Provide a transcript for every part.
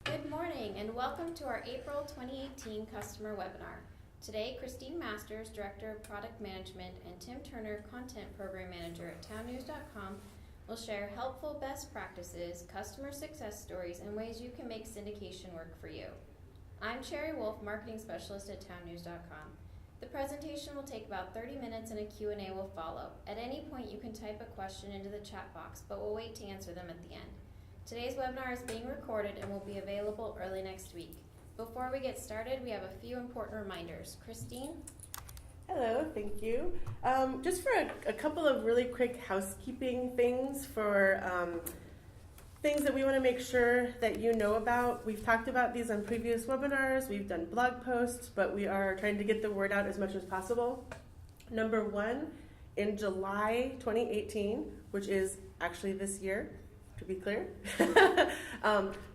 Good morning and welcome to our April 2018 customer webinar. Today, Christine Masters, Director of Product Management, and Tim Turner, Content Program Manager at townnews.com will share helpful best practices, customer success stories, and ways you can make syndication work for you. I'm Sherry Wolf, Marketing Specialist at townnews.com. The presentation will take about 30 minutes and a Q&A will follow. At any point, you can type a question into the chat box, but we'll wait to answer them at the end. Today's webinar is being recorded and will be available early next week. Before we get started, we have a few important reminders. Christine? Hello, thank you. Just for a couple of really quick housekeeping things for things that we want to make sure that you know about. We've talked about these on previous webinars. We've done blog posts, but we are trying to get the word out as much as possible. Number one, in July 2018, which is actually this year, to be clear,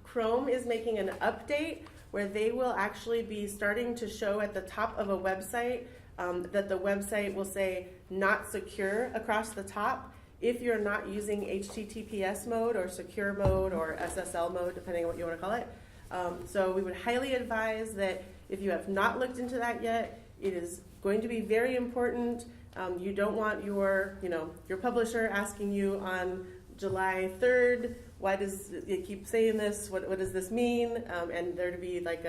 Chrome is making an update where they will actually be starting to show at the top of a website that the website will say not secure across the top if you're not using HTTPS mode or secure mode or SSL mode, depending on what you want to call it. So we would highly advise that if you have not looked into that yet, it is going to be very important. You don't want your publisher asking you on July 3rd, why does it keep saying this? What does this mean? And there to be like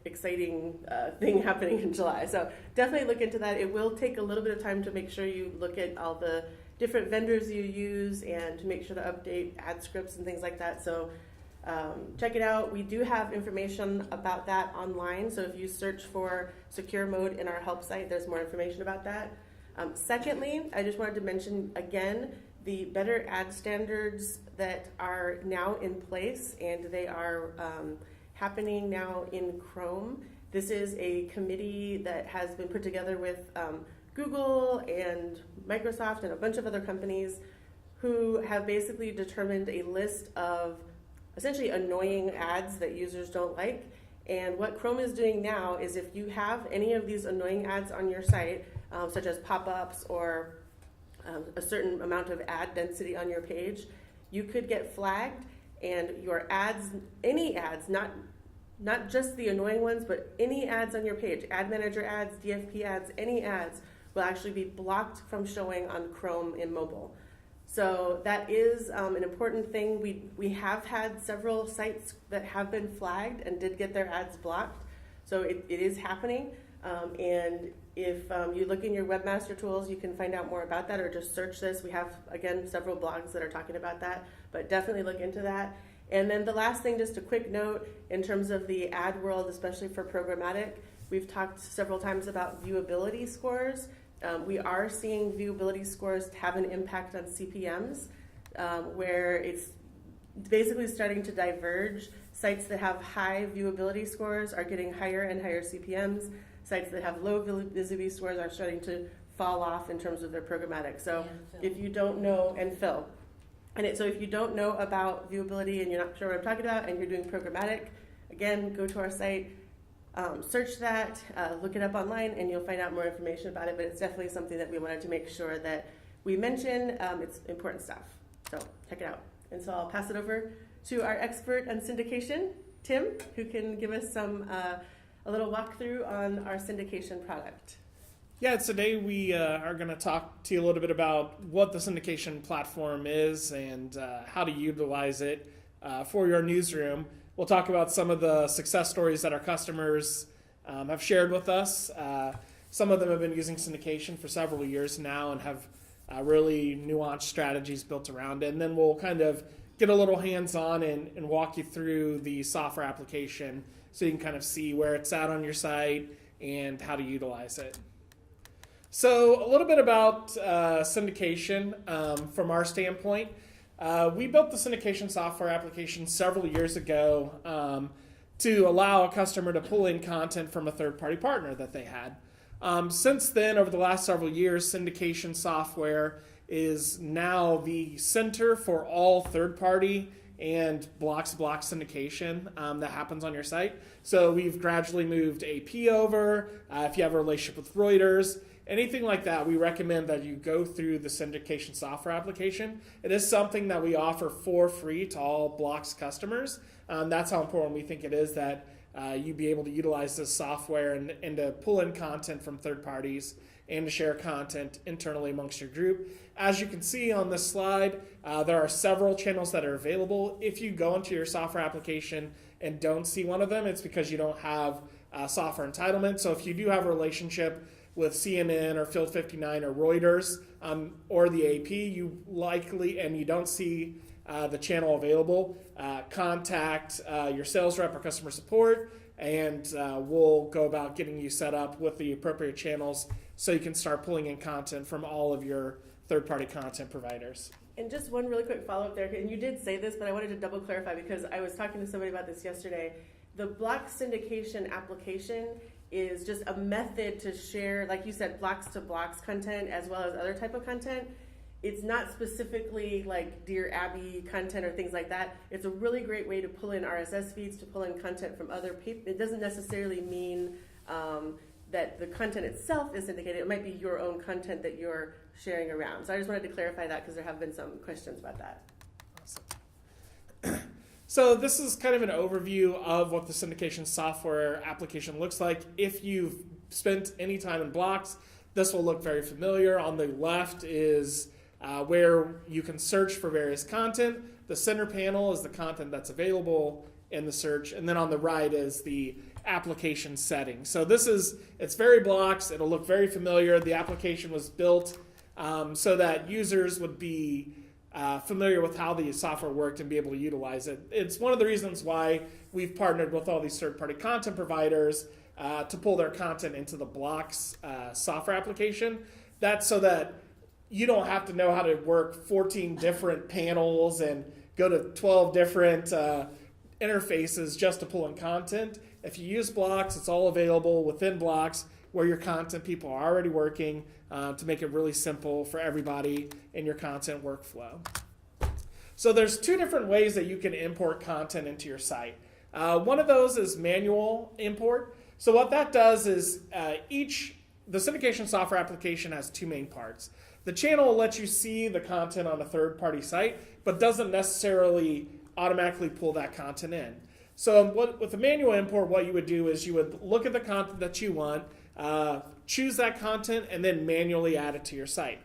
exciting thing happening in July. So definitely look into that. It will take a little bit of time to make sure you look at all the different vendors you use and to make sure to update ad scripts and things like that. So check it out. We do have information about that online. So if you search for secure mode in our help site, there's more information about that. Secondly, I just wanted to mention again the better ad standards that are now in place, and they are happening now in Chrome. This is a committee that has been put together with Google and Microsoft and a bunch of other companies who have basically determined a list of essentially annoying ads that users don't like. And what Chrome is doing now is if you have any of these annoying ads on your site, such as pop-ups or a certain amount of ad density on your page, you could get flagged and your ads, any ads, not just the annoying ones, but any ads on your page, ad manager ads, DFP ads, any ads will actually be blocked from showing on Chrome in mobile. So that is an important thing. We have had several sites that have been flagged and did get their ads blocked. So it is happening. And if you look in your webmaster tools, you can find out more about that or just search this. We have, again, several blogs that are talking about that, but definitely look into that. And then the last thing, just a quick note in terms of the ad world, especially for programmatic, we've talked several times about viewability scores. We are seeing viewability scores have an impact on CPMs, where it's basically starting to diverge. Sites that have high viewability scores are getting higher and higher CPMs. Sites that have low visibility scores are starting to fall off in terms of their programmatic. So if you don't know, and fill. So if you don't know about viewability and you're not sure what I'm talking about and you're doing programmatic, again, go to our site, search that, look it up online, and you'll find out more information about it. But it's definitely something that we wanted to make sure that we mention. It's important stuff. So check it out. And so I'll pass it over to our expert on syndication, Tim, who can give us a little walkthrough on our syndication product. Yeah, today we are going to talk to you a little bit about what the syndication platform is and how to utilize it for your newsroom. We'll talk about some of the success stories that our customers have shared with us. Some of them have been using syndication for several years now and have really nuanced strategies built around it. And then we'll kind of get a little hands-on and walk you through the software application so you can kind of see where it's at on your site and how to utilize it. So a little bit about syndication from our standpoint. We built the syndication software application several years ago to allow a customer to pull in content from a third-party partner that they had. Since then, over the last several years, syndication software is now the center for all third-party and block-to-block syndication that happens on your site. So we've gradually moved AP over. If you have a relationship with Reuters, anything like that, we recommend that you go through the syndication software application. It is something that we offer for free to all Blocks customers. That's how important we think it is that you be able to utilize this software and to pull in content from third parties and to share content internally amongst your group. As you can see on this slide, there are several channels that are available. If you go into your software application and don't see one of them, it's because you don't have software entitlement. So if you do have a relationship with CNN or Field 59 or Reuters or the AP, you likely, and you don't see the channel available, contact your sales rep or customer support, and we'll go about getting you set up with the appropriate channels so you can start pulling in content from all of your third-party content providers. And just one really quick follow-up there, and you did say this, but I wanted to double clarify because I was talking to somebody about this yesterday. The block syndication application is just a method to share, like you said, blocks to blocks content as well as other type of content. It's not specifically like Dear Abby content or things like that. It's a really great way to pull in RSS feeds, to pull in content from other people. It doesn't necessarily mean that the content itself is syndicated. It might be your own content that you're sharing around. So I just wanted to clarify that because there have been some questions about that. Awesome. So this is kind of an overview of what the syndication software application looks like. If you've spent any time in Blocks, this will look very familiar. On the left is where you can search for various content. The center panel is the content that's available in the search. And then on the right is the application settings. So it's very Blocks. It'll look very familiar. The application was built so that users would be familiar with how the software worked and be able to utilize it. It's one of the reasons why we've partnered with all these third-party content providers to pull their content into the Blocks software application. That's so that you don't have to know how to work 14 different panels and go to 12 different interfaces just to pull in content. If you use Blocks, it's all available within Blocks where your content people are already working to make it really simple for everybody in your content workflow. So there's two different ways that you can import content into your site. One of those is manual import. So what that does is the syndication software application has two main parts. The channel will let you see the content on a third-party site, but doesn't necessarily automatically pull that content in. So with the manual import, what you would do is you would look at the content that you want, choose that content, and then manually add it to your site.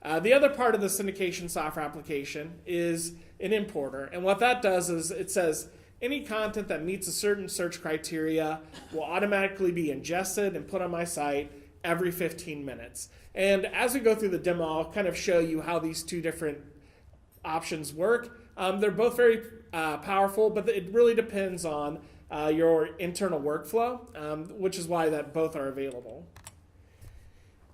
The other part of the syndication software application is an importer. And what that does is it says any content that meets a certain search criteria will automatically be ingested and put on my site every 15 minutes. And as we go through the demo, I'll kind of show you how these two different options work. They're both very powerful, but it really depends on your internal workflow, which is why that both are available.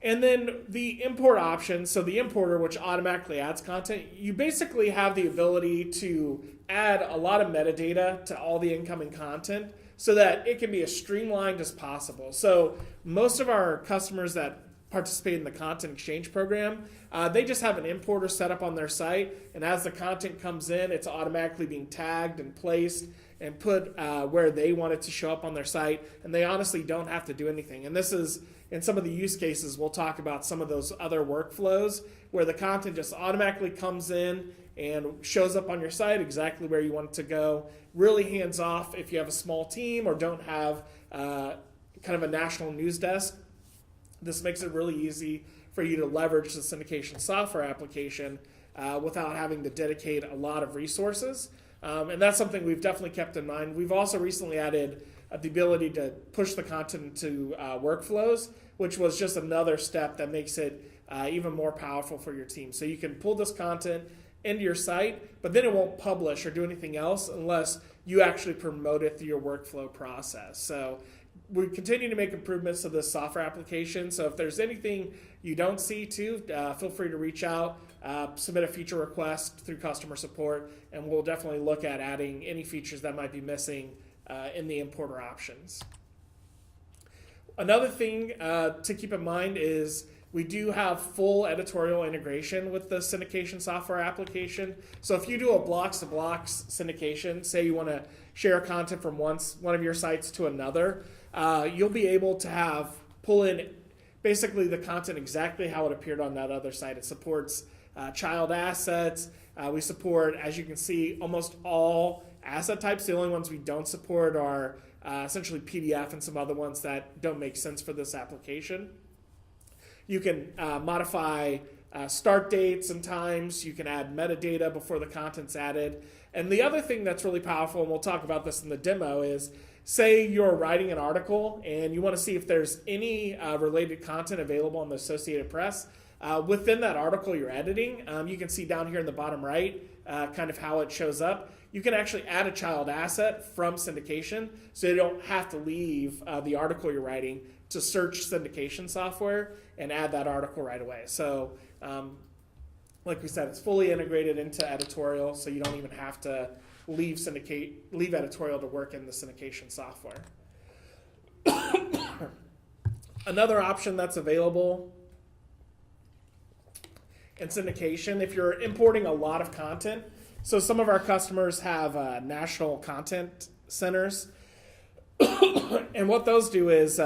And then the import option, so the importer, which automatically adds content, you basically have the ability to add a lot of metadata to all the incoming content so that it can be as streamlined as possible. So most of our customers that participate in the content exchange program, they just have an importer set up on their site, and as the content comes in, it's automatically being tagged and placed and put where they want it to show up on their site, and they honestly don't have to do anything. And this is, in some of the use cases, we'll talk about some of those other workflows where the content just automatically comes in and shows up on your site exactly where you want it to go. Really hands off if you have a small team or don't have kind of a national news desk. This makes it really easy for you to leverage the syndication software application without having to dedicate a lot of resources. And that's something we've definitely kept in mind. We've also recently added the ability to push the content into workflows, which was just another step that makes it even more powerful for your team. So you can pull this content into your site, but then it won't publish or do anything else unless you actually promote it through your workflow process. So we continue to make improvements to this software application. So if there's anything you don't see too, feel free to reach out, submit a feature request through customer support, and we'll definitely look at adding any features that might be missing in the importer options. Another thing to keep in mind is we do have full editorial integration with the syndication software application. So if you do a blocks-to-blocks syndication, say you want to share content from one of your sites to another, you'll be able to pull in basically the content exactly how it appeared on that other site. It supports child assets. We support, as you can see, almost all asset types. The only ones we don't support are essentially PDF and some other ones that don't make sense for this application. You can modify start dates and times. You can add metadata before the content's added. And the other thing that's really powerful, and we'll talk about this in the demo, is say you're writing an article and you want to see if there's any related content available on the Associated Press. Within that article you're editing, you can see down here in the bottom right kind of how it shows up. You can actually add a child asset from syndication, so you don't have to leave the article you're writing to search syndication software and add that article right away. So like we said, it's fully integrated into editorial, so you don't even have to leave editorial to work in the syndication software. Another option that's available in syndication, if you're importing a lot of content, so some of our customers have national content centers, and what those do is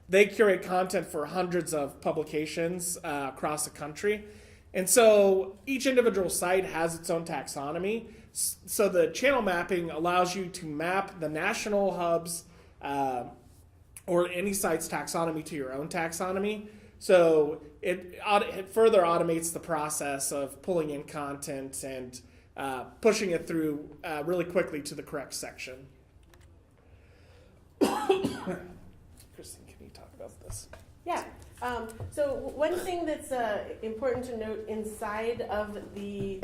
they curate content for hundreds of publications across the country. And so each individual site has its own taxonomy. So the channel mapping allows you to map the national hubs or any site's taxonomy to your own taxonomy. So it further automates the process of pulling in content and pushing it through really quickly to the correct section. Christine, can you talk about this? Yeah. So one thing that's important to note inside of the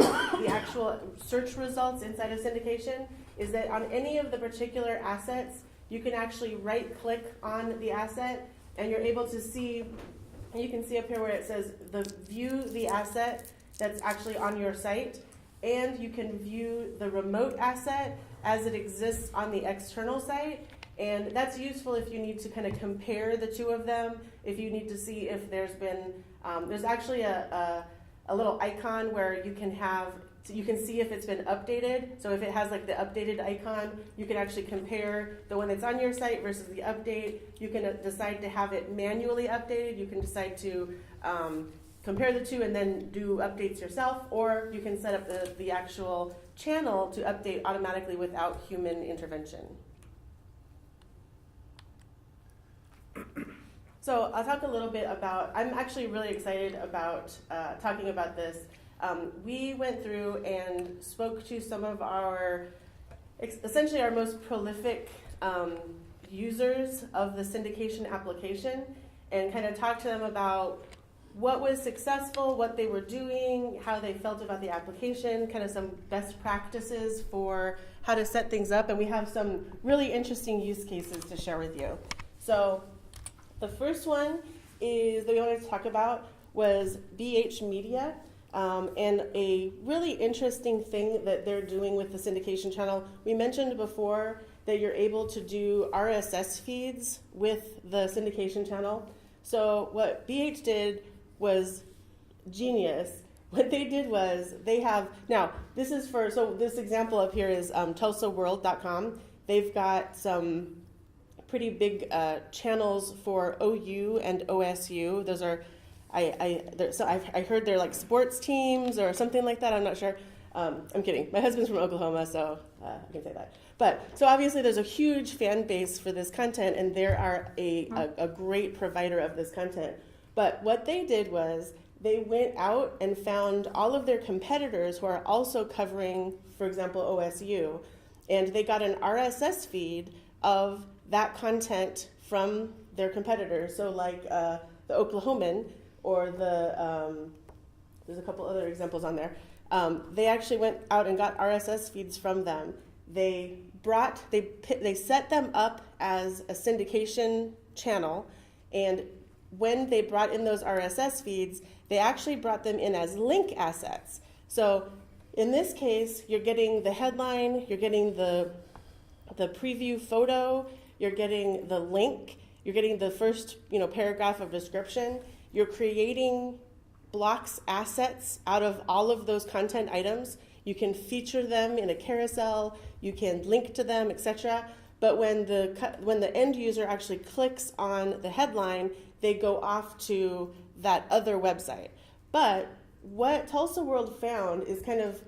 actual search results inside of syndication is that on any of the particular assets, you can actually right-click on the asset, and you're able to see. You can see up here where it says view the asset that's actually on your site, and you can view the remote asset as it exists on the external site. And that's useful if you need to kind of compare the two of them, if you need to see if there's been, there's actually a little icon where you can see if it's been updated. So if it has like the updated icon, you can actually compare the one that's on your site versus the update. You can decide to have it manually updated. You can decide to compare the two and then do updates yourself, or you can set up the actual channel to update automatically without human intervention. So I'll talk a little bit about, I'm actually really excited about talking about this. We went through and spoke to some of essentially our most prolific users of the syndication application, and kind of talked to them about what was successful, what they were doing, how they felt about the application, kind of some best practices for how to set things up, and we have some really interesting use cases to share with you. So the first one that we wanted to talk about was BH Media, and a really interesting thing that they're doing with the syndication channel. We mentioned before that you're able to do RSS feeds with the syndication channel. So what BH did was genius. What they did was this example up here is TulsaWorld.com. They've got some pretty big channels for OU and OSU. Those are, I heard they're like sports teams or something like that. I'm not sure. I'm kidding. My husband's from Oklahoma, so I can say that. But so obviously there's a huge fan base for this content, and they are a great provider of this content. But what they did was they went out and found all of their competitors who are also covering, for example, OSU, and they got an RSS feed of that content from their competitors. So like the Oklahoman or there's a couple other examples on there. They actually went out and got RSS feeds from them. They set them up as a syndication channel, and when they brought in those RSS feeds, they actually brought them in as link assets. So in this case, you're getting the headline, you're getting the preview photo, you're getting the link, you're getting the first paragraph of description. You're creating blocks assets out of all of those content items. You can feature them in a carousel, you can link to them, etc. but when the end user actually clicks on the headline, they go off to that other website. But what Tulsa World found is kind of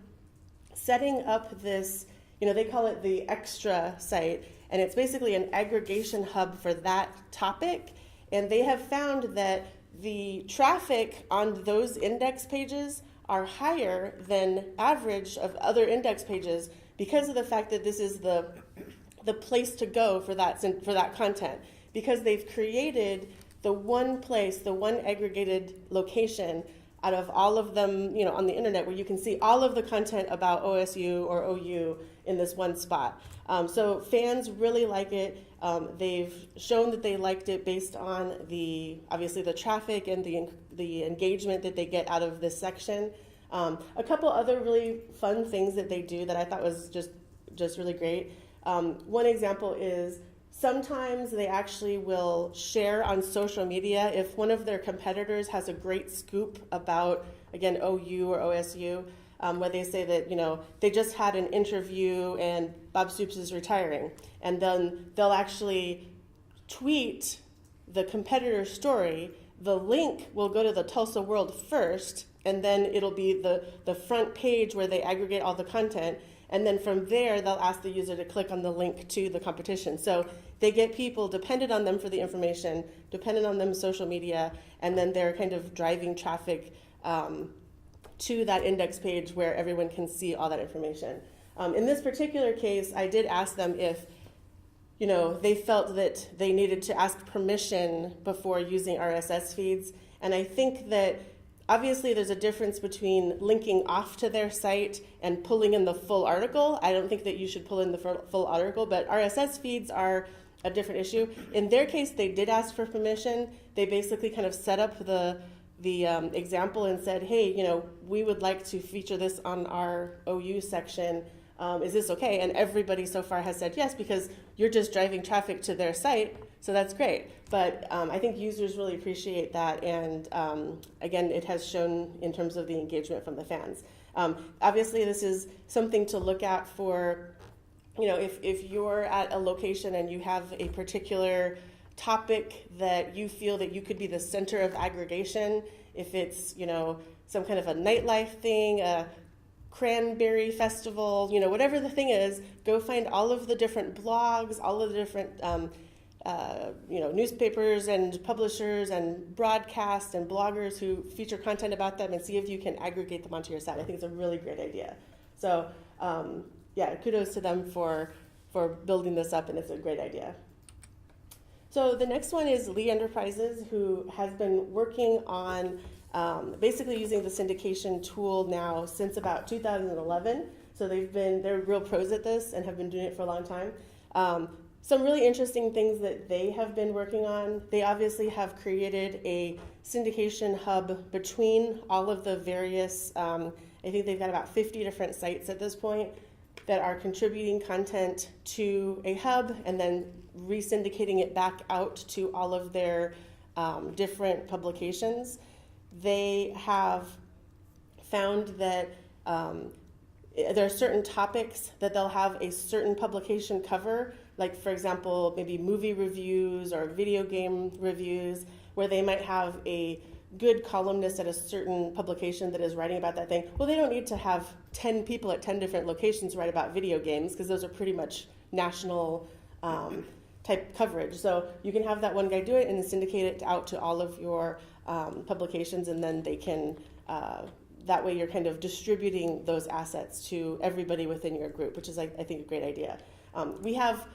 setting up this, they call it the extra site, and it's basically an aggregation hub for that topic. And they have found that the traffic on those index pages are higher than average of other index pages because of the fact that this is the place to go for that content, because they've created the one place, the one aggregated location out of all of them, on the internet, where you can see all of the content about OSU or OU in this one spot. So fans really like it. They've shown that they liked it based on obviously the traffic and the engagement that they get out of this section. A couple other really fun things that they do that I thought was just really great. One example is sometimes they actually will share on social media if one of their competitors has a great scoop about, again, OU or OSU, where they say that, they just had an interview and Bob Stoops is retiring. And then they'll actually tweet the competitor's story. The link will go to the Tulsa World first, and then it'll be the front page where they aggregate all the content. And then from there, they'll ask the user to click on the link to the competition. So they get people dependent on them for the information, dependent on them social media, and then they're kind of driving traffic to that index page where everyone can see all that information. In this particular case, I did ask them if they felt that they needed to ask permission before using RSS feeds. And I think that obviously there's a difference between linking off to their site and pulling in the full article. I don't think that you should pull in the full article, but RSS feeds are a different issue. In their case, they did ask for permission. They basically kind of set up the example and said, hey, we would like to feature this on our OU section. Is this okay? And everybody so far has said yes, because you're just driving traffic to their site, so that's great. But I think users really appreciate that, and again, it has shown in terms of the engagement from the fans. Obviously, this is something to look at for, if you're at a location and you have a particular topic that you feel that you could be the center of aggregation, if it's, some kind of a nightlife thing, a cranberry festival, whatever the thing is, go find all of the different blogs, all of the different newspapers and publishers and broadcasts and bloggers who feature content about them, and see if you can aggregate them onto your site. I think it's a really great idea. So kudos to them for building this up, and it's a great idea. So the next one is Lee Enterprises, who has been working on basically using the syndication tool now since about 2011. So they're real pros at this and have been doing it for a long time. Some really interesting things that they have been working on. They obviously have created a syndication hub between all of the various, I think they've got about 50 different sites at this point that are contributing content to a hub and then re-syndicating it back out to all of their different publications. They have found that there are certain topics that they'll have a certain publication cover, like, for example, maybe movie reviews or video game reviews, where they might have a good columnist at a certain publication that is writing about that thing. Well, they don't need to have 10 people at 10 different locations write about video games, because those are pretty much national type coverage. So you can have that one guy do it and syndicate it out to all of your publications, and then they can, that way you're kind of distributing those assets to everybody within your group, which is, I think, a great idea. We have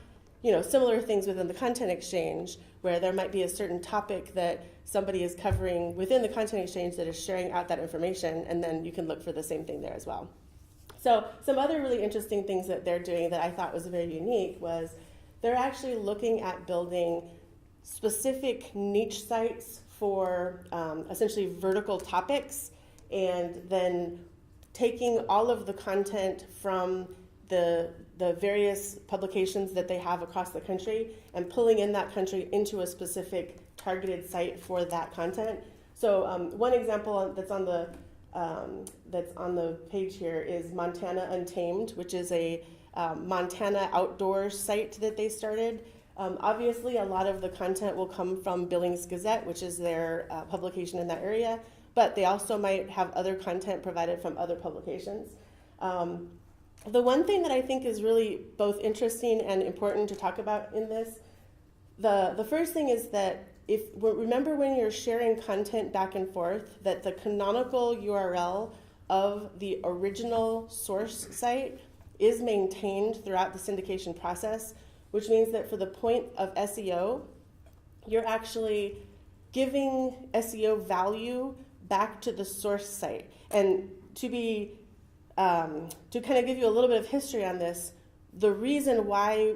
similar things within the content exchange, where there might be a certain topic that somebody is covering within the content exchange that is sharing out that information, and then you can look for the same thing there as well. So some other really interesting things that they're doing that I thought was very unique was they're actually looking at building specific niche sites for essentially vertical topics, and then taking all of the content from the various publications that they have across the country and pulling in that country into a specific targeted site for that content. So one example that's on the that's on the page here is Montana Untamed, which is a Montana outdoor site that they started. Obviously, a lot of the content will come from Billings Gazette, which is their publication in that area, but they also might have other content provided from other publications. The one thing that I think is really both interesting and important to talk about in this, the first thing is that remember when you're sharing content back and forth, that the canonical URL of the original source site is maintained throughout the syndication process, which means that for the point of SEO, you're actually giving SEO value back to the source site. And to kind of give you a little bit of history on this, the reason why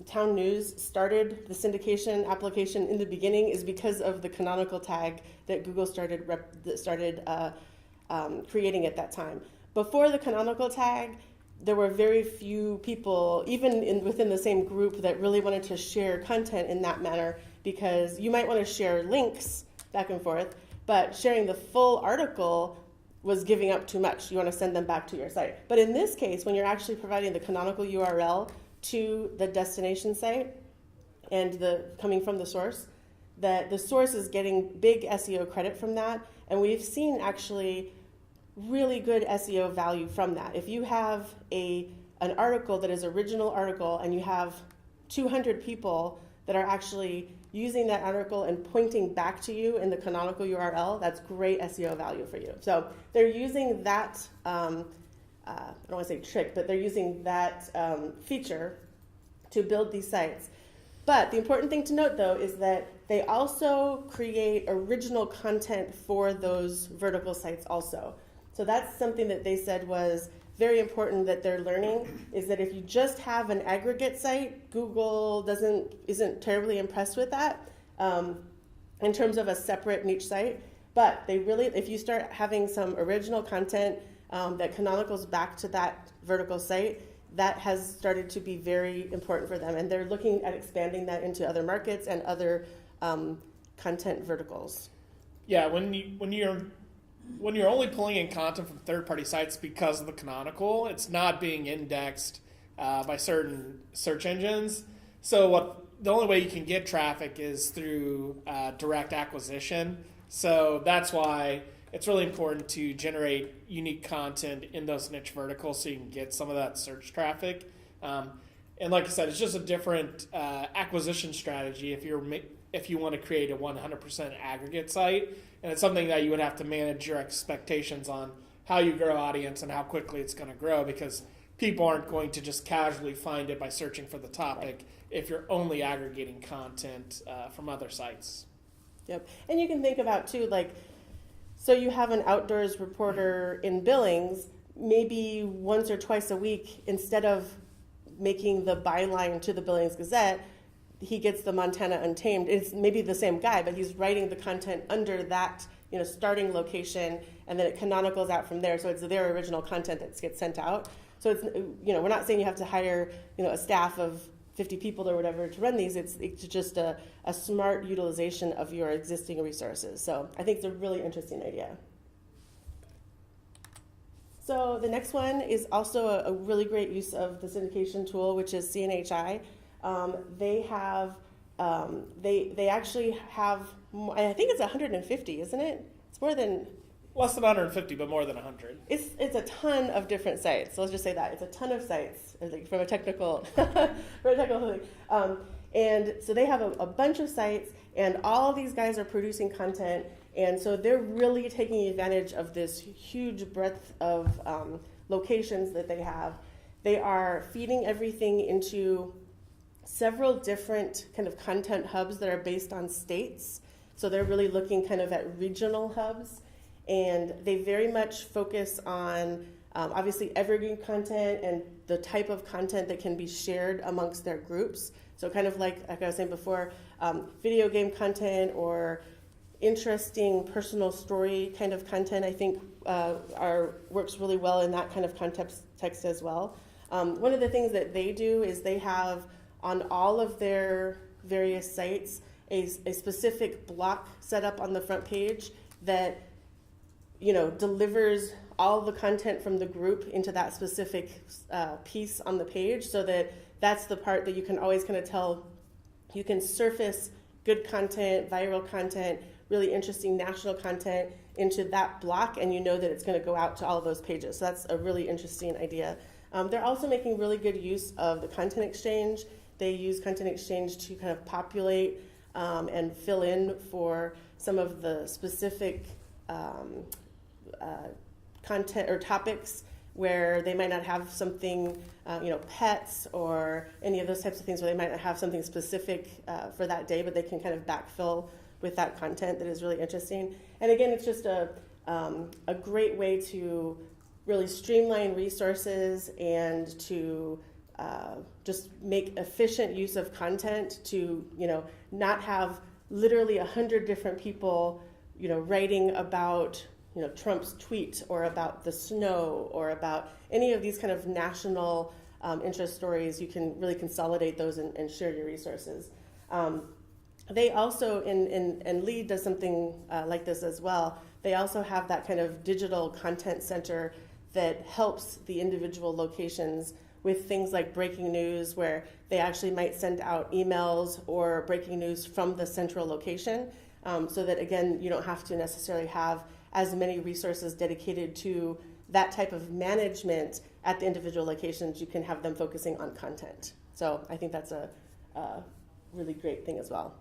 Town News started the syndication application in the beginning is because of the canonical tag that Google started creating at that time. Before the canonical tag, there were very few people, even within the same group, that really wanted to share content in that manner, because you might want to share links back and forth, but sharing the full article was giving up too much. You want to send them back to your site. But in this case, when you're actually providing the canonical URL to the destination site and coming from the source, that the source is getting big SEO credit from that. And we've seen actually really good SEO value from that. If you have an article that is original article and you have 200 people that are actually using that article and pointing back to you in the canonical URL, that's great SEO value for you. So they're using that, I don't want to say trick, but they're using that feature to build these sites. But the important thing to note, though, is that they also create original content for those vertical sites also. So that's something that they said was very important that they're learning, is that if you just have an aggregate site, Google isn't terribly impressed with that in terms of a separate niche site. But they really, if you start having some original content that canonicals back to that vertical site, that has started to be very important for them, and they're looking at expanding that into other markets and other content verticals. Yeah, when you're only pulling in content from third-party sites because of the canonical, it's not being indexed by certain search engines. So the only way you can get traffic is through direct acquisition. So that's why it's really important to generate unique content in those niche verticals so you can get some of that search traffic. And like I said, it's just a different acquisition strategy if you want to create a 100% aggregate site. And it's something that you would have to manage your expectations on how you grow audience and how quickly it's going to grow, because people aren't going to just casually find it by searching for the topic if you're only aggregating content from other sites. Yep. And you can think about, too, like, so you have an outdoors reporter in Billings, maybe once or twice a week, instead of making the byline to the Billings Gazette, he gets the Montana Untamed. It's maybe the same guy, but he's writing the content under that, starting location, and then it canonicals out from there. So it's their original content that gets sent out. So it's, we're not saying you have to hire, a staff of 50 people or whatever to run these. It's just a smart utilization of your existing resources. So I think it's a really interesting idea. So the next one is also a really great use of the syndication tool, which is CNHI. They actually have, I think it's 150, isn't it? It's more than... Less than 150, but more than 100. It's a ton of different sites. So let's just say that. It's a ton of sites, like from a technical thing. And so they have a bunch of sites, and all of these guys are producing content. And so they're really taking advantage of this huge breadth of locations that they have. They are feeding everything into several different kind of content hubs that are based on states. So they're really looking kind of at regional hubs, and they very much focus on obviously evergreen content and the type of content that can be shared amongst their groups. So kind of like I was saying before, video game content or interesting personal story kind of content, I think works really well in that kind of context as well. One of the things that they do is they have on all of their various sites a specific block set up on the front page that delivers all the content from the group into that specific piece on the page, so that that's the part that you can always kind of tell. You can surface good content, viral content, really interesting national content into that block, and you know that it's going to go out to all of those pages. So that's a really interesting idea. They're also making really good use of the content exchange. They use content exchange to kind of populate and fill in for some of the specific content or topics where they might not have something, pets or any of those types of things, where they might not have something specific for that day, but they can kind of backfill with that content that is really interesting. And again, it's just a great way to really streamline resources and to just make efficient use of content, to not have literally 100 different people writing about Trump's tweet or about the snow or about any of these kind of national interest stories. You can really consolidate those and share your resources. They also, and LEAD does something like this as well. They also have that kind of digital content center that helps the individual locations with things like breaking news, where they actually might send out emails or breaking news from the central location, so that, again, you don't have to necessarily have as many resources dedicated to that type of management at the individual locations. You can have them focusing on content. So I think that's a really great thing as well.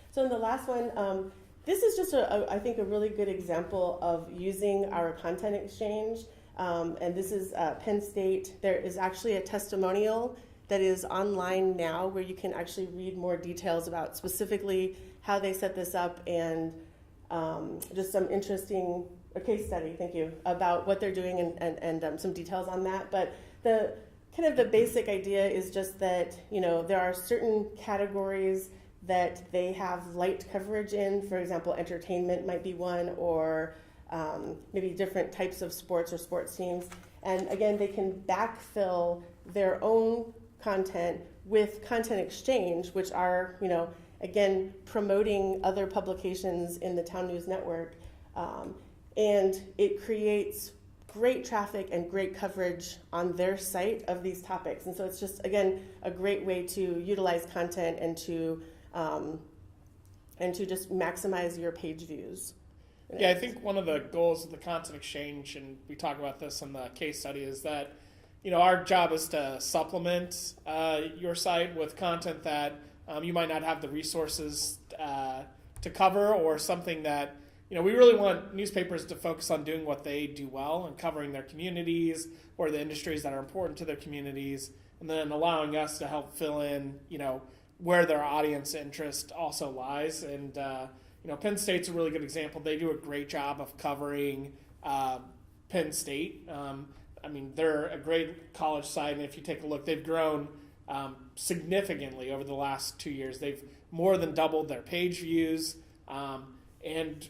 So in the last one, this is just, I think, a really good example of using our content exchange. And this is Penn State. There is actually a testimonial that is online now where you can actually read more details about specifically how they set this up, and just some interesting case study, thank you, about what they're doing, and some details on that. But the kind of the basic idea is just that, there are certain categories that they have light coverage in. For example, entertainment might be one, or maybe different types of sports or sports teams. And again, they can backfill their own content with content exchange, which are, again, promoting other publications in the Town News Network. And it creates great traffic and great coverage on their site of these topics. And so it's just, again, a great way to utilize content and to just maximize your page views. Yeah, I think one of the goals of the content exchange, and we talk about this in the case study, is that, our job is to supplement your site with content that you might not have the resources to cover, or something that, we really want newspapers to focus on doing what they do well and covering their communities or the industries that are important to their communities, and then allowing us to help fill in, where their audience interest also lies. And, Penn State's a really good example. They do a great job of covering Penn State. They're a great college site, and if you take a look, they've grown significantly over the last 2 years. They've more than doubled their page views. And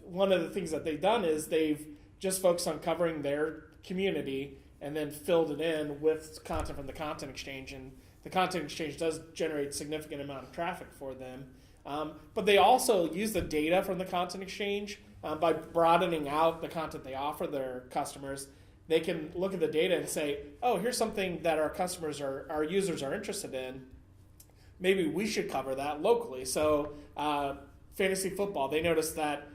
one of the things that they've done is they've just focused on covering their community and then filled it in with content from the content exchange. And the content exchange does generate a significant amount of traffic for them. But they also use the data from the content exchange by broadening out the content they offer their customers. They can look at the data and say, oh, here's something that our customers or our users are interested in. Maybe we should cover that locally. So fantasy football, they noticed that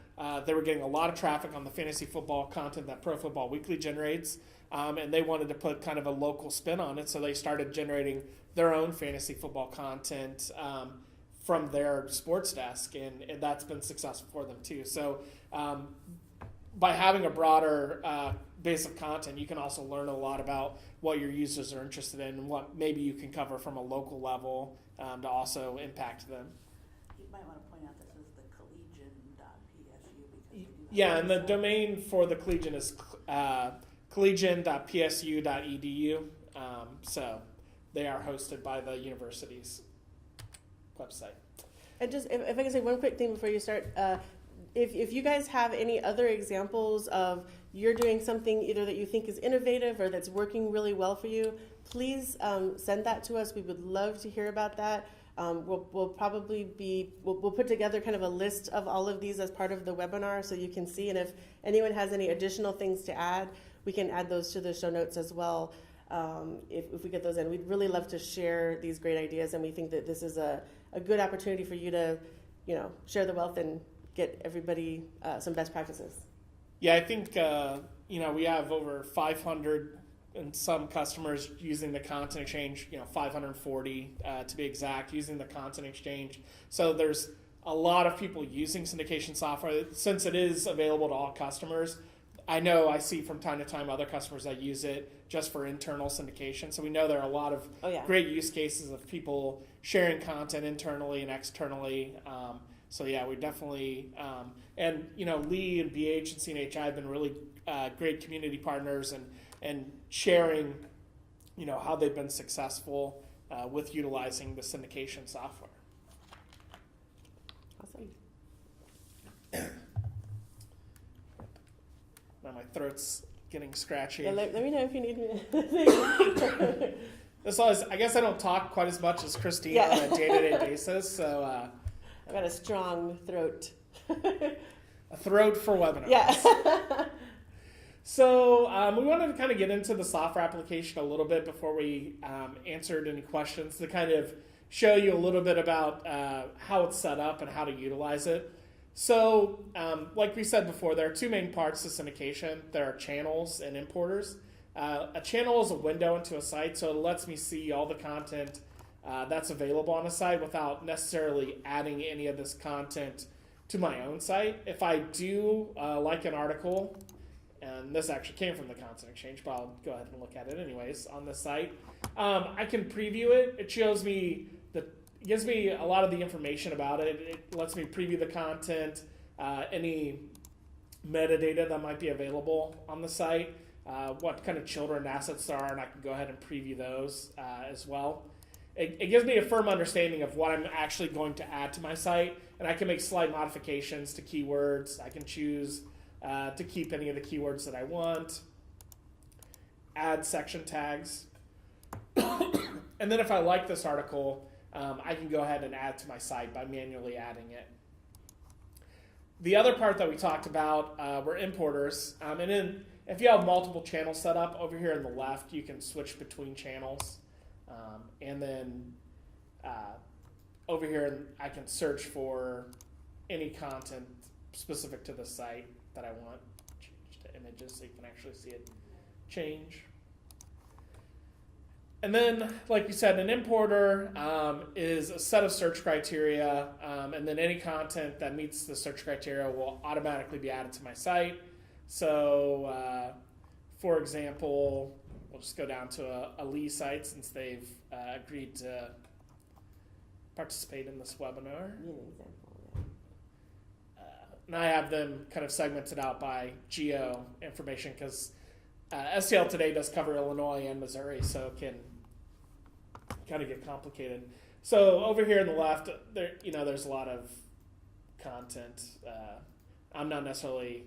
they were getting a lot of traffic on the fantasy football content that Pro Football Weekly generates, and they wanted to put kind of a local spin on it, so they started generating their own fantasy football content from their sports desk, and that's been successful for them too. So by having a broader base of content, you can also learn a lot about what your users are interested in and what maybe you can cover from a local level to also impact them. You might want to point out this is the collegian.psu. Yeah, and the domain for the Collegian is collegian.psu.edu. So they are hosted by the university's website. And just, if I can say one quick thing before you start, if you guys have any other examples of you're doing something either that you think is innovative or that's working really well for you, please send that to us. We would love to hear about that. We'll probably we'll put together kind of a list of all of these as part of the webinar so you can see, and if anyone has any additional things to add, we can add those to the show notes as well. If we get those in, we'd really love to share these great ideas, and we think that this is a good opportunity for you to, share the wealth and get everybody some best practices. Yeah, I think, we have over 500 and some customers using the Content Exchange, 540 to be exact, using the Content Exchange. So there's a lot of people using syndication software. Since it is available to all customers, I know I see from time to time other customers that use it just for internal syndication. So we know there are a lot of great use cases of people sharing content internally and externally. So yeah, we definitely, and Lee and BH and CNHI have been really great community partners and sharing, how they've been successful with utilizing the syndication software. Awesome. Now my throat's getting scratchy. Yeah, let me know if you need me. I guess I don't talk quite as much as Christine on a day-to-day basis, so I've got a strong throat. a throat for webinars. Yeah. So we wanted to kind of get into the software application a little bit before we answered any questions to kind of show you a little bit about how it's set up and how to utilize it. So like we said before, there are two main parts to syndication. There are channels and importers. A channel is a window into a site, so it lets me see all the content that's available on a site without necessarily adding any of this content to my own site. If I do like an article, and this actually came from the Content Exchange, but I'll go ahead and look at it anyways on the site, I can preview it. It shows me it gives me a lot of the information about it. It lets me preview the content, any metadata that might be available on the site, what kind of children assets there are, and I can go ahead and preview those as well. It gives me a firm understanding of what I'm actually going to add to my site, and I can make slight modifications to keywords. I can choose to keep any of the keywords that I want, add section tags, and then if I like this article, I can go ahead and add to my site by manually adding it. The other part that we talked about were importers, and then if you have multiple channels set up, over here on the left, you can switch between channels, and then over here I can search for any content specific to the site that I want. Change to images so you can actually see it change. And then, like you said, an importer is a set of search criteria, and then any content that meets the search criteria will automatically be added to my site. So, for example, we'll just go down to a Lee site since they've agreed to participate in this webinar. And I have them kind of segmented out by geo information because STL Today does cover Illinois and Missouri, so it can kind of get complicated. So over here on the left, there's a lot of content. I'm not necessarily...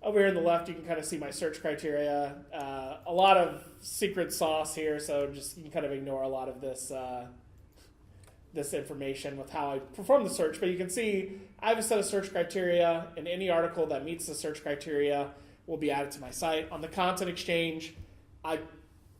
Over here on the left, you can kind of see my search criteria. A lot of secret sauce here, so just you can kind of ignore a lot of this this information with how I perform the search. But you can see I have a set of search criteria, and any article that meets the search criteria will be added to my site. On the Content Exchange, I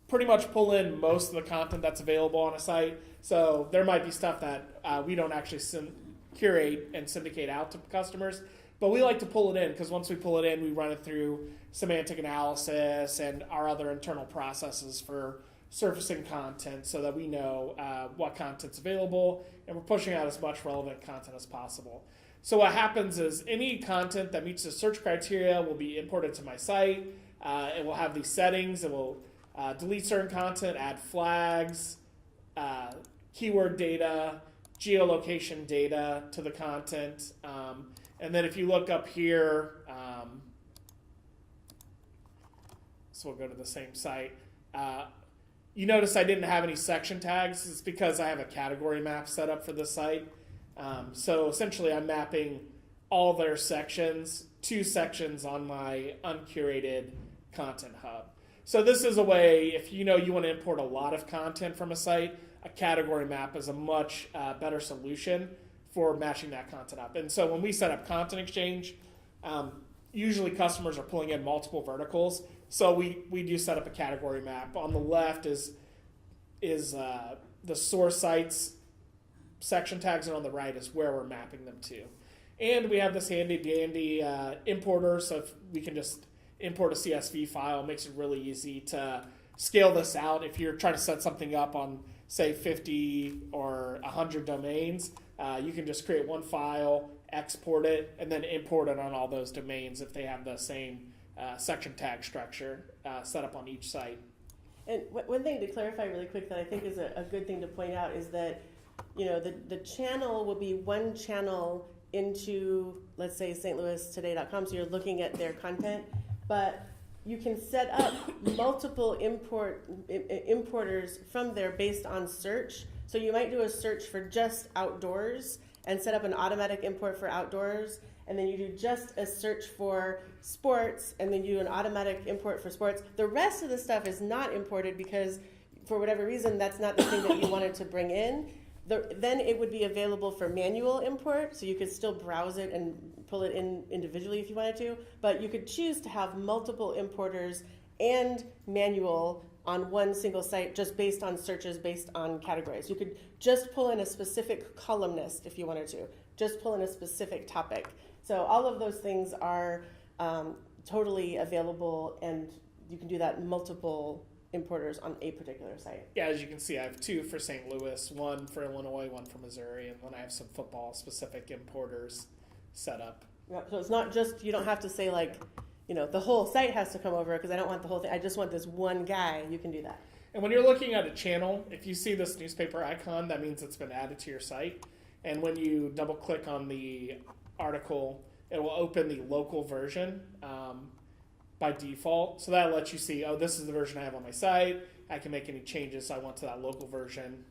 pretty much pull in most of the content that's available on a site. So there might be stuff that we don't actually curate and syndicate out to customers. But we like to pull it in because once we pull it in, we run it through semantic analysis and our other internal processes for surfacing content so that we know what content's available and we're pushing out as much relevant content as possible. So what happens is any content that meets the search criteria will be imported to my site. It will have these settings. It will delete certain content, add flags, keyword data, geolocation data to the content. And then if you look up here, so we'll go to the same site. You notice I didn't have any section tags. It's because I have a category map set up for this site. So essentially I'm mapping all their sections to sections on my uncurated content hub. So this is a way, if you know you want to import a lot of content from a site, a category map is a much better solution for matching that content up. And so when we set up Content Exchange, usually customers are pulling in multiple verticals. So we do set up a category map. On the left is the source sites section tags, and on the right is where we're mapping them to. And we have this handy dandy importer, so if we can just import a CSV file. It makes it really easy to scale this out. If you're trying to set something up on, say, 50 or 100 domains, you can just create one file, export it, and then import it on all those domains if they have the same section tag structure set up on each site. And one thing to clarify really quick that I think is a good thing to point out is that, the channel will be one channel into, let's say, stlouistoday.com, so you're looking at their content, but you can set up multiple importers from there based on search. So you might do a search for just outdoors and set up an automatic import for outdoors, and then you do just a search for sports, and then you do an automatic import for sports. The rest of the stuff is not imported because, for whatever reason, that's not the thing that you wanted to bring in. Then it would be available for manual import, so you could still browse it and pull it in individually if you wanted to, but you could choose to have multiple importers and manual on one single site just based on searches, based on categories. You could just pull in a specific columnist if you wanted to, just pull in a specific topic. So all of those things are totally available, and you can do that multiple importers on a particular site. Yeah, as you can see, I have two for St. Louis, one for Illinois, one for Missouri, and then I have some football-specific importers set up. Yeah, so it's not just, you don't have to say the whole site has to come over because I don't want the whole thing. I just want this one guy. You can do that. And when you're looking at a channel, if you see this newspaper icon, that means it's been added to your site. And when you double-click on the article, it will open the local version by default. So that lets you see, this is the version I have on my site. I can make any changes I want to that local version.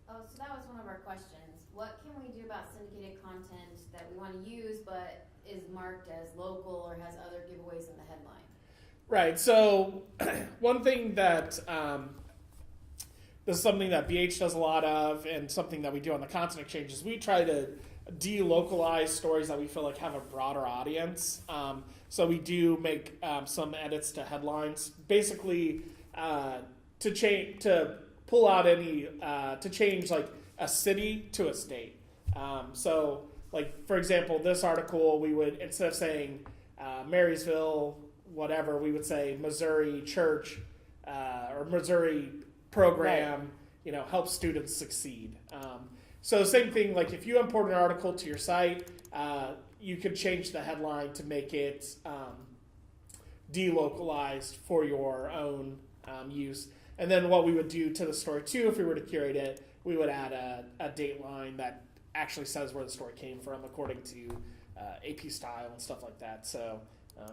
Oh, so that was one of our questions. What can we do about syndicated content that we want to use but is marked as local or has other giveaways in the headline? Right. So one thing that this is something that BH does a lot of, and something that we do on the Content Exchange is we try to delocalize stories that we feel like have a broader audience. So we do make some edits to headlines, basically to change like a city to a state. So, like for example, this article we would, instead of saying Marysville, whatever, we would say Missouri church or Missouri program, right. Helps students succeed. So same thing, like if you import an article to your site, you could change the headline to make it delocalized for your own use. And then what we would do to the story too, if we were to curate it, we would add a date line that actually says where the story came from according to AP style and stuff like that. So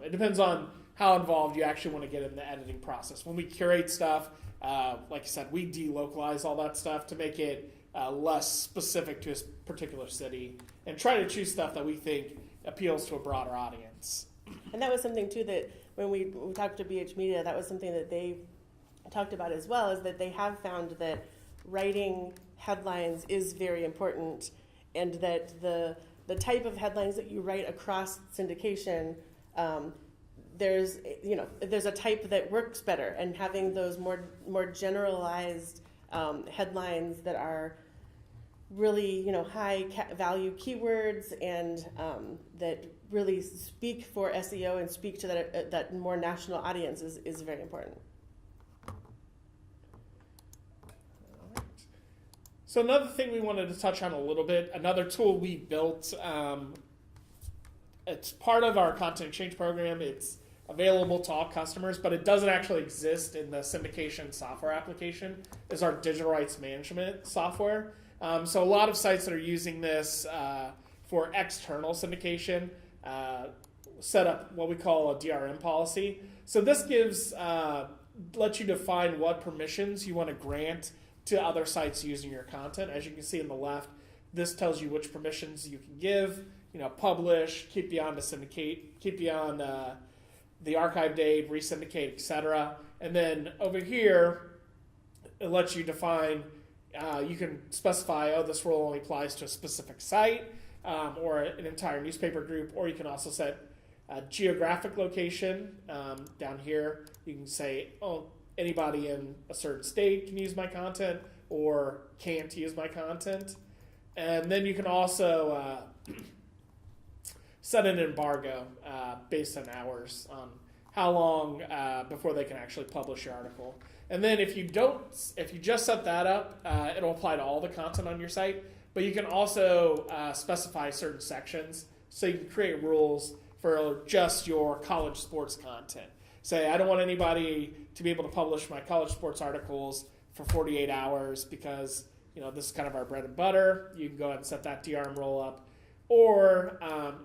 it depends on how involved you actually want to get in the editing process. When we curate stuff, like I said, we delocalize all that stuff to make it less specific to a particular city and try to choose stuff that we think appeals to a broader audience. And that was something too that when we talked to BH Media, that was something that they talked about as well, is that they have found that writing headlines is very important, and that the type of headlines that you write across syndication, there's a type that works better, and having those more generalized headlines that are really high value keywords and that really speak for SEO and speak to that more national audience is very important. So another thing we wanted to touch on a little bit, another tool we built, it's part of our Content Exchange program. It's available to all customers, but it doesn't actually exist in the syndication software application, is our digital rights management software. So a lot of sites that are using this for external syndication set up what we call a DRM policy. So this lets you define what permissions you want to grant to other sites using your content. As you can see on the left, this tells you which permissions you can give, publish, keep beyond to syndicate, keep beyond the archive date, resyndicate, etc. And then over here, it lets you define, you can specify, this rule only applies to a specific site or an entire newspaper group, or you can also set a geographic location down here. You can say, anybody in a certain state can use my content or can't use my content. And then you can also set an embargo based on hours, on how long before they can actually publish your article. And then if you just set that up, it'll apply to all the content on your site. But you can also specify certain sections, so you can create rules for just your college sports content. Say, I don't want anybody to be able to publish my college sports articles for 48 hours because this is kind of our bread and butter. You can go ahead and set that DRM rule up. Or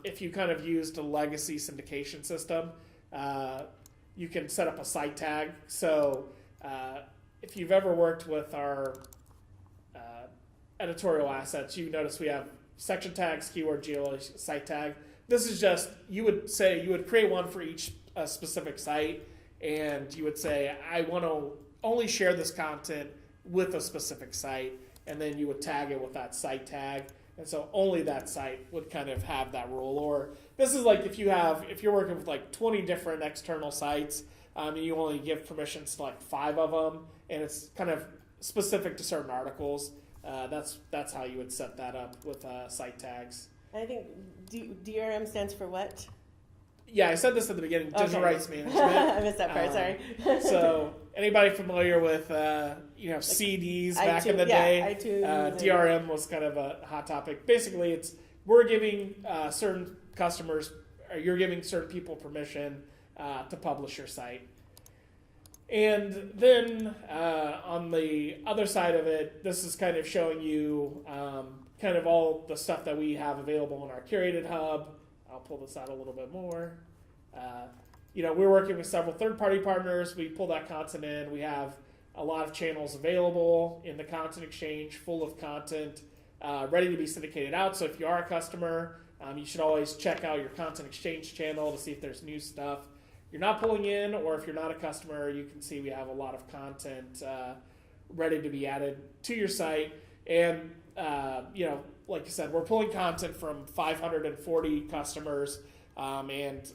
if you kind of used a legacy syndication system, you can set up a site tag. So if you've ever worked with our editorial assets, you notice we have section tags, keyword, geo, site tag. This is just, you would create one for each specific site, and you would say, I want to only share this content with a specific site, and then you would tag it with that site tag. And so only that site would kind of have that rule. Or this is like if you're working with like 20 different external sites, and you only give permissions to like 5 of them, and it's kind of specific to certain articles. That's how you would set that up with site tags. I think DRM stands for what? Yeah, I said this at the beginning. Digital rights management. I missed that part. Sorry. So anybody familiar with CDs back in the day? iTunes. DRM was kind of a hot topic. Basically, we're giving certain customers, or you're giving certain people permission to publish your site. And then on the other side of it, this is kind of showing you kind of all the stuff that we have available in our curated hub. I'll pull this out a little bit more. We're working with several third-party partners. We pull that content in. We have a lot of channels available in the content exchange, full of content, ready to be syndicated out. So if you are a customer, you should always check out your content exchange channel to see if there's new stuff you're not pulling in, or if you're not a customer, you can see we have a lot of content ready to be added to your site. And, like you said, we're pulling content from 540 customers and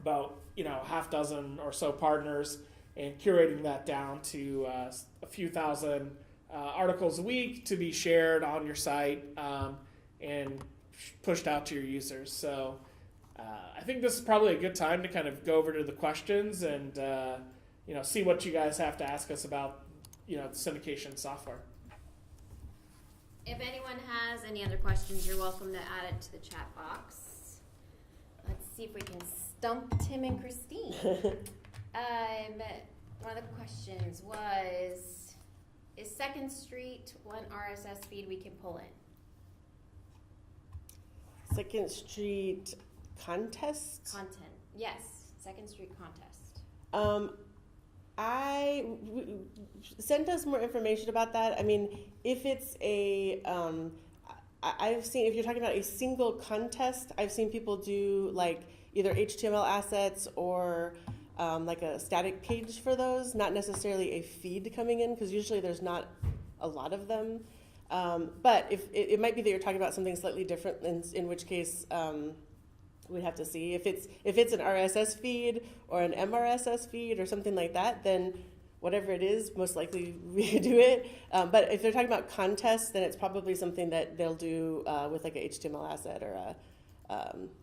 about, half dozen or so partners, and curating that down to a few thousand articles a week to be shared on your site and pushed out to your users. So I think this is probably a good time to kind of go over to the questions and see what you guys have to ask us about the syndication software. If anyone has any other questions, you're welcome to add it to the chat box. Let's see if we can stump Tim and Christine. One of the questions was, is Second Street one RSS feed we can pull in? Second Street contest? Content. Yes, Second Street contest. Send us more information about that. I mean, if it's I've seen, if you're talking about a single contest, I've seen people do like either HTML assets or like a static page for those, not necessarily a feed coming in, because usually there's not a lot of them. But if it might be that you're talking about something slightly different, in which case we'd have to see. If it's an RSS feed or an MRSS feed or something like that, then whatever it is, most likely we could do it. But if they're talking about contests, then it's probably something that they'll do with like a HTML asset or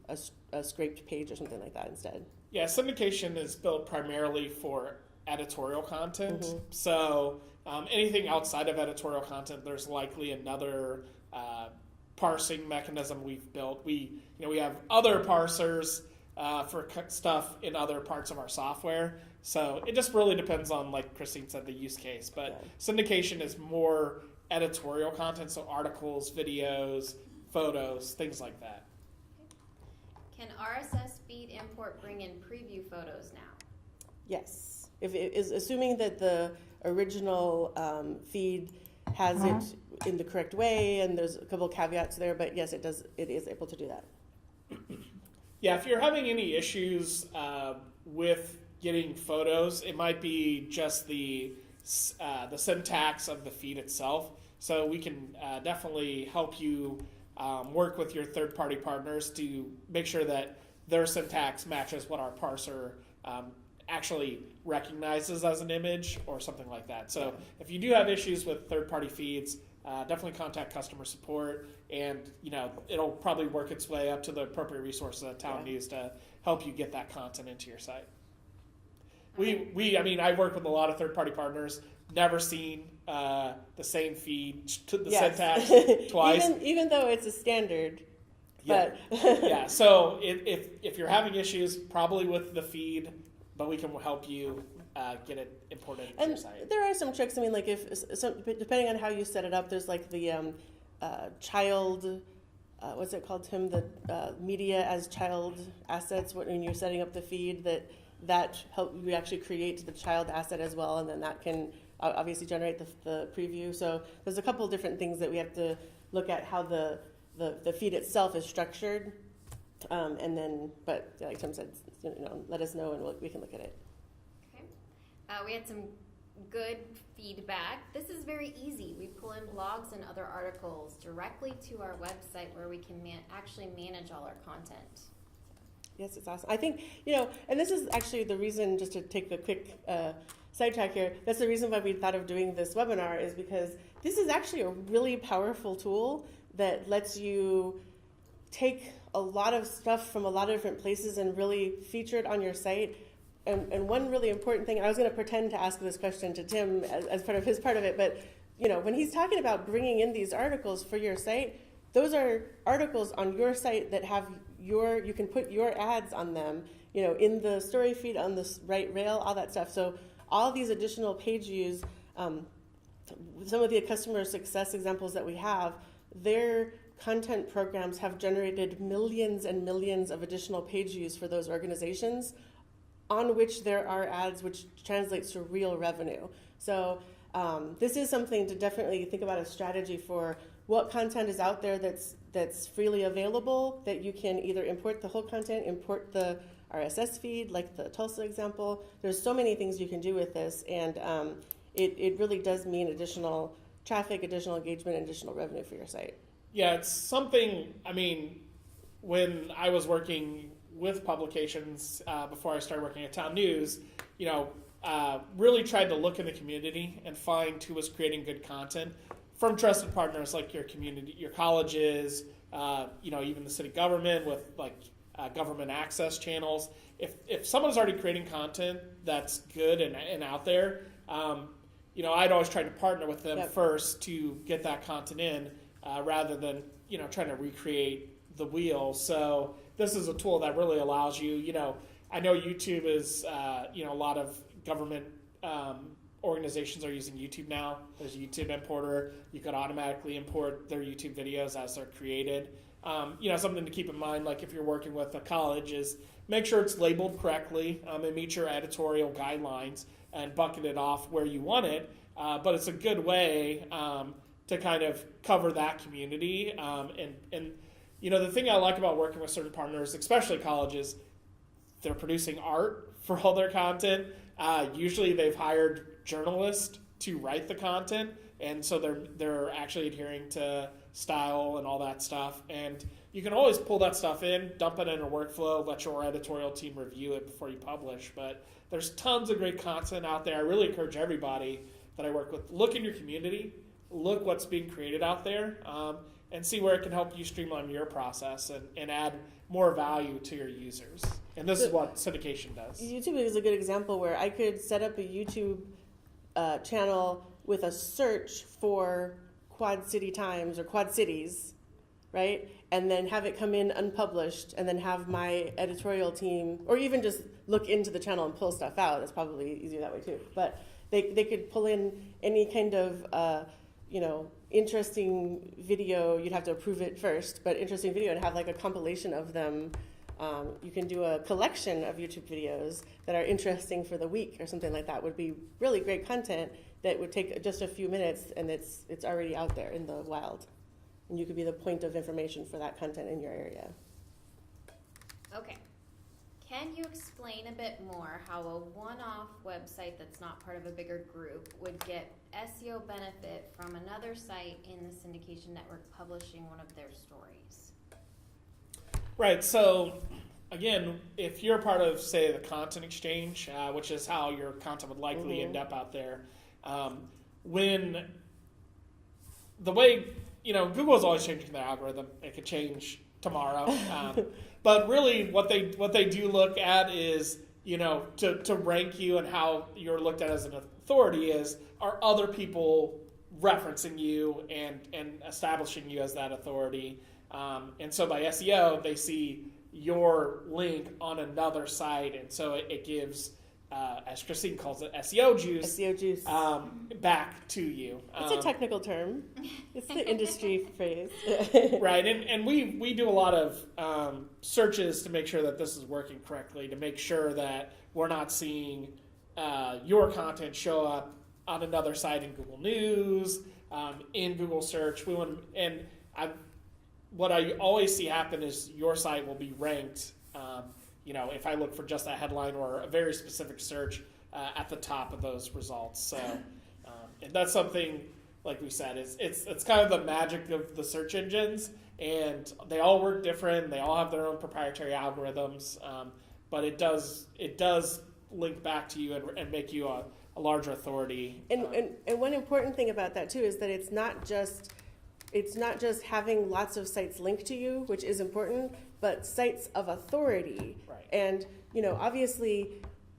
a scraped page or something like that instead. Yeah, syndication is built primarily for editorial content. Mm-hmm. So anything outside of editorial content, there's likely another parsing mechanism we've built. We have other parsers for stuff in other parts of our software. So it just really depends on, like Christine said, the use case. But syndication is more editorial content, so articles, videos, photos, things like that. Can RSS feed import bring in preview photos now? Yes, if it is assuming that the original feed has it in the correct way, and there's a couple caveats there, but yes, it does. It is able to do that. Yeah, if you're having any issues with getting photos. It might be just the syntax of the feed itself. So we can definitely help you work with your third-party partners to make sure that their syntax matches what our parser actually recognizes as an image or something like that. So if you do have issues with third-party feeds, definitely contact customer support, and it'll probably work its way up to the appropriate resources that town needs to help you get that content into your site. I work with a lot of third-party partners. Never seen the same feed to the syntax twice, even though it's a standard. Yeah. But Yeah. So if you're having issues, probably with the feed, but we can help you get it imported into your site. There are some tricks. I mean, like depending on how you set it up, there's like the child. What's it called, Tim? The media as child assets. When you're setting up the feed, that help you actually create the child asset as well, and then that can obviously generate the preview. So there's a couple of different things that we have to look at how the feed itself is structured, and then, but like Tim said, let us know and we can look at it. Okay. We had some good feedback. This is very easy. We pull in blogs and other articles directly to our website where we can actually manage all our content. Yes, it's awesome. I think, and this is actually the reason, just to take a quick sidetrack here, that's the reason why we thought of doing this webinar, is because this is actually a really powerful tool that lets you take a lot of stuff from a lot of different places and really feature it on your site. And one really important thing, I was going to pretend to ask this question to Tim as part of his part of it, but when he's talking about bringing in these articles for your site, those are articles on your site that have you can put your ads on them, in the story feed, on the right rail, all that stuff. So all these additional page views, some of the customer success examples that we have, their content programs have generated millions and millions of additional page views for those organizations, on which there are ads, which translates to real revenue. So this is something to definitely think about, a strategy for what content is out there that's freely available, that you can either import the whole content, import the RSS feed, like the Tulsa example. There's so many things you can do with this, and it really does mean additional traffic, additional engagement, and additional revenue for your site. Yeah, it's something, when I was working with publications before I started working at Town News, really tried to look in the community and find who was creating good content from trusted partners like your community, your colleges, even the city government with government access channels. If someone's already creating content that's good and out there, I'd always try to partner with them first to get that content in, rather than trying to recreate the wheel. So this is a tool that really allows you. I know YouTube is a lot of government organizations are using YouTube now. There's a YouTube importer. You could automatically import their YouTube videos as they're created. Something to keep in mind, like if you're working with a college, is make sure it's labeled correctly and meet your editorial guidelines and bucket it off where you want it. But it's a good way to kind of cover that community. And the thing I like about working with certain partners, especially colleges, they're producing art for all their content. Usually they've hired journalists to write the content, and so they're actually adhering to style and all that stuff. And you can always pull that stuff in, dump it in a workflow, let your editorial team review it before you publish. But there's tons of great content out there. I really encourage everybody that I work with, look in your community, look what's being created out there, and see where it can help you streamline your process and add more value to your users. And this is what syndication does. YouTube is a good example where I could set up a YouTube channel with a search for Quad City Times or Quad Cities, right? And then have it come in unpublished, and then have my editorial team, or even just look into the channel and pull stuff out. That's probably easier that way too. But they could pull in any kind of interesting video. You'd have to approve it first, but interesting video, and have like a compilation of them. You can do a collection of YouTube videos that are interesting for the week or something like that. Would be really great content that would take just a few minutes, and it's already out there in the wild. And you could be the point of information for that content in your area. Okay. Can you explain a bit more how a one-off website that's not part of a bigger group would get SEO benefit from another site in the syndication network publishing one of their stories? Right. So, again, if you're part of, say, the content exchange, which is how your content would likely end up out there, when the way, Google's always changing their algorithm. It could change tomorrow. But really what they do look at is, to rank you and how you're looked at as an authority are other people referencing you and establishing you as that authority. And so by SEO, they see your link on another site, and so it gives, as Christine calls it, SEO juice. SEO juice. Back to you. It's a technical term. It's the industry phrase. Right, and we do a lot of searches to make sure that this is working correctly, to make sure that we're not seeing your content show up on another site in Google News, in Google Search. What I always see happen is your site will be ranked, if I look for just that headline or a very specific search at the top of those results. So and that's something, like we said, it's kind of the magic of the search engines, and they all work different. They all have their own proprietary algorithms, but it does link back to you and make you a larger authority. And one important thing about that too is that it's not just having lots of sites linked to you, which is important, but sites of authority. Right. And, obviously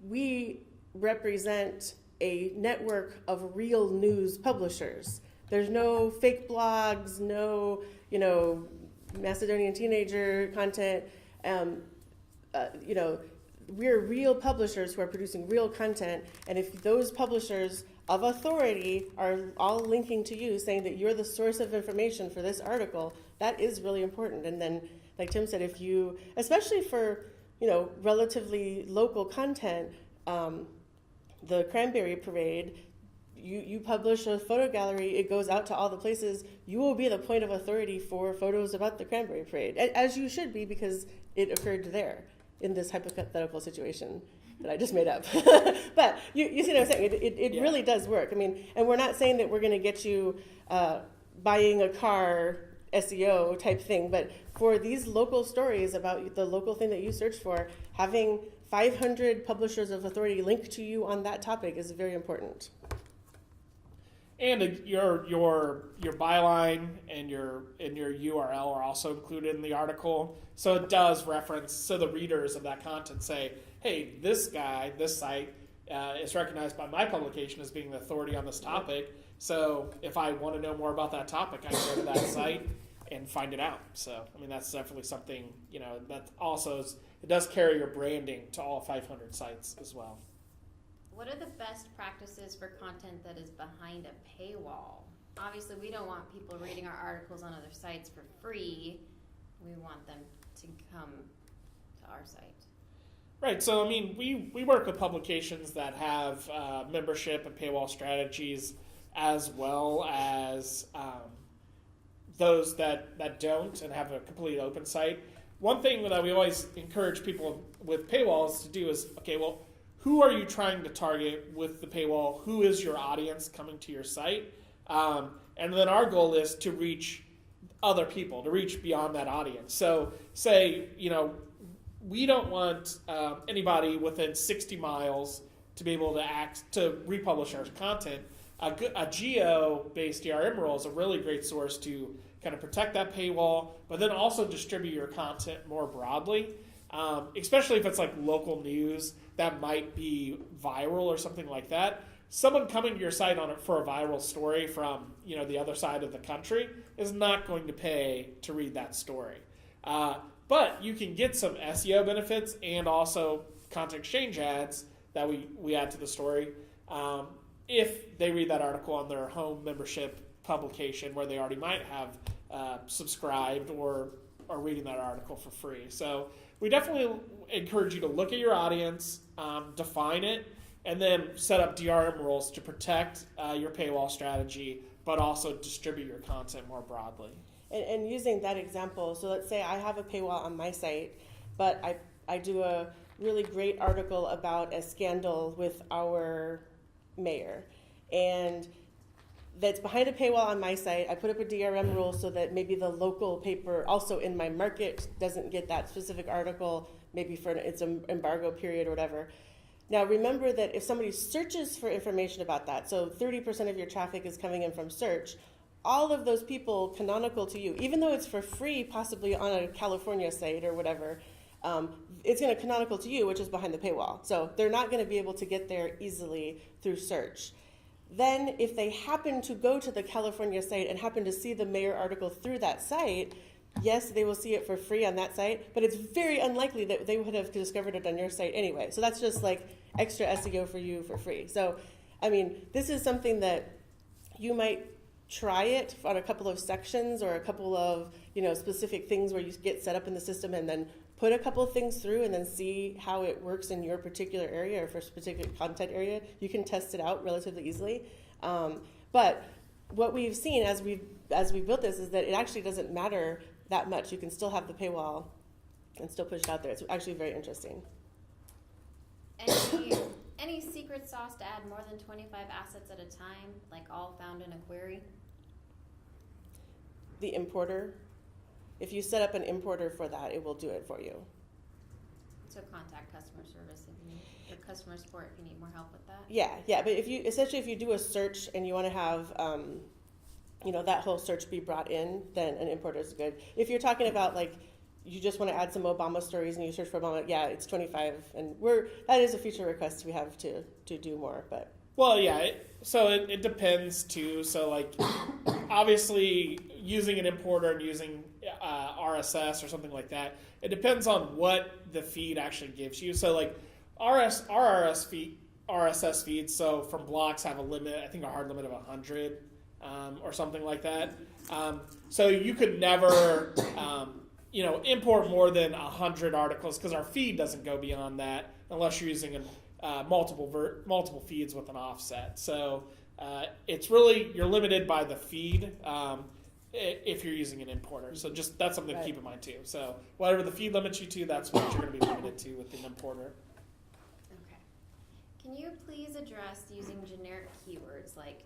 we represent a network of real news publishers. There's no fake blogs, no, Macedonian teenager content. We're real publishers who are producing real content. And if those publishers of authority are all linking to you, saying that you're the source of information for this article, that is really important. And then, like Tim said, if you, especially for, relatively local content, the Cranberry Parade, you publish a photo gallery, it goes out to all the places, you will be the point of authority for photos about the Cranberry Parade, as you should be, because it occurred there in this hypothetical situation that I just made up. But you see what I'm saying? It really does work. I mean, and we're not saying that we're going to get you buying a car SEO type thing, but for these local stories about the local thing that you search for, having 500 publishers of authority linked to you on that topic is very important. And your byline and your URL are also included in the article, so it does reference. So the readers of that content say, "Hey, this site is recognized by my publication as being the authority on this topic. So if I want to know more about that topic, I can go to that site and find it out." So that's definitely something that also it does carry your branding to all 500 sites as well. What are the best practices for content that is behind a paywall? Obviously, we don't want people reading our articles on other sites for free. We want them to come to our site. Right. So, we work with publications that have membership and paywall strategies, as well as those that don't and have a completely open site. One thing that we always encourage people with paywalls to do is, okay, well, who are you trying to target with the paywall? Who is your audience coming to your site? And then our goal is to reach other people, to reach beyond that audience. So say, we don't want anybody within 60 miles to be able to republish our content. A geo-based DRM rule is a really great source to kind of protect that paywall, but then also distribute your content more broadly, especially if it's like local news that might be viral or something like that. Someone coming to your site for a viral story from the other side of the country is not going to pay to read that story. But you can get some SEO benefits and also content exchange ads that we add to the story if they read that article on their home membership publication where they already might have subscribed or are reading that article for free. So we definitely encourage you to look at your audience, define it, and then set up DRM rules to protect your paywall strategy, but also distribute your content more broadly. And using that example, so let's say I have a paywall on my site, but I do a really great article about a scandal with our mayor. And that's behind a paywall on my site. I put up a DRM rule so that maybe the local paper also in my market doesn't get that specific article, maybe for its embargo period or whatever. Now remember that if somebody searches for information about that, so 30% of your traffic is coming in from search, all of those people canonical to you, even though it's for free, possibly on a California site or whatever, it's going to canonical to you, which is behind the paywall. So they're not going to be able to get there easily through search. Then if they happen to go to the California site and happen to see the mayor article through that site, yes, they will see it for free on that site, but it's very unlikely that they would have discovered it on your site anyway. So that's just like extra SEO for you for free. So, I mean, this is something that you might try it on a couple of sections or a couple of, specific things where you get set up in the system and then put a couple of things through and then see how it works in your particular area or for a particular content area. You can test it out relatively easily. But what we've seen as we built this is that it actually doesn't matter that much. You can still have the paywall and still push it out there. It's actually very interesting. Any secret sauce to add more than 25 assets at a time, like all found in a query? The importer, if you set up an importer for that, it will do it for you. So contact customer service if you need, or customer support if you need more help with that. Yeah, but if you do a search and you want to have, that whole search be brought in, then an importer is good. If you're talking about like, you just want to add some Obama stories and you search for Obama, yeah, it's 25, and that is a feature request we have to do more, but. Well, yeah, it depends too. So like, obviously using an importer and using RSS or something like that, it depends on what the feed actually gives you. So like RSS feeds, so from blocks have a limit, I think a hard limit of 100 or something like that. So you could never, import more than 100 articles because our feed doesn't go beyond that unless you're using multiple feeds with an offset. So it's really, you're limited by the feed if you're using an importer. So just that's something to keep in mind too. So whatever the feed limits you to, that's what you're going to be limited to with an importer. Okay. Can you please address using generic keywords like